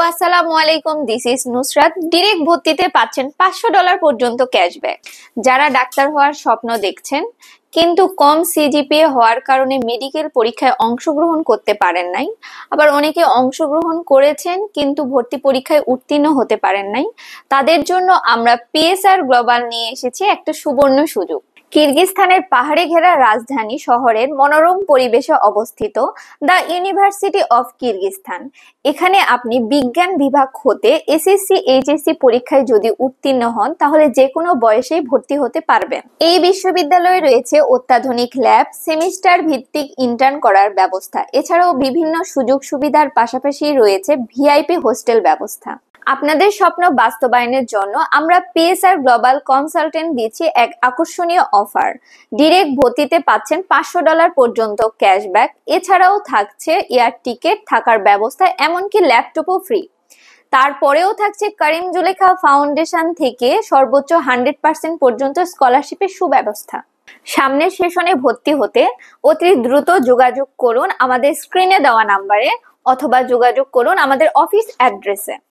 আসসালামু আলাইকুম, this is Nusrat. Direct ভর্তিতে পাচ্ছেন $500 পর্যন্ত ক্যাশব্যাক। যারা ডাক্তার হওয়ার স্বপ্ন দেখছেন কিন্তু কম সিজিপিএ হওয়ার কারণে মেডিকেল পরীক্ষায় অংশগ্রহণ করতে পারেন নাই, আবার অনেকে অংশগ্রহণ করেছেন কিন্তু ভর্তি পরীক্ষায় উত্তীর্ণ হতে পারেন নাই, তাদের জন্য আমরা পিএসআর গ্লোবাল নিয়ে এসেছি একটা সুবর্ণ সুযোগ। কিরগিজস্তানের পাহাড়ে ঘেরা রাজধানী শহরের মনোরম পরিবেশে অবস্থিত দ্য ইউনিভার্সিটি অফ কিরগিজস্তান। এখানে আপনি বিজ্ঞান বিভাগ হতে এসএসসি এইচএসসি পরীক্ষায় যদি উত্তীর্ণ হন তাহলে যে কোনো বয়সেই ভর্তি হতে পারবেন। এই বিশ্ববিদ্যালয়ে রয়েছে অত্যাধুনিক ল্যাব, সেমিস্টার ভিত্তিক ইন্টার্ন করার ব্যবস্থা, এছাড়াও বিভিন্ন সুযোগ সুবিধার পাশাপাশি রয়েছে ভিআইপি হোস্টেল ব্যবস্থা। আপনাদের স্বপ্ন বাস্তবায়নের জন্য আমরা পিএসআর গ্লোবাল কনসালটেন্ট দিচ্ছি এক আকর্ষণীয় অফার। ডিরেক্ট ভর্তিতে পাচ্ছেন $500 পর্যন্ত ক্যাশব্যাক, এছাড়াও থাকছে এয়ার টিকেট, থাকার ব্যবস্থা, এমনকি ল্যাপটপও ফ্রি। তারপরেও থাকছে করিম জুলেখা ফাউন্ডেশন থেকে সর্বোচ্চ 100% পর্যন্ত স্কলারশিপের সুব্যবস্থা। সামনের সেশনে ভর্তি হতে অতি দ্রুত যোগাযোগ করুন আমাদের স্ক্রিনে দেওয়া নাম্বারে, অথবা যোগাযোগ করুন আমাদের অফিস অ্যাড্রেসে।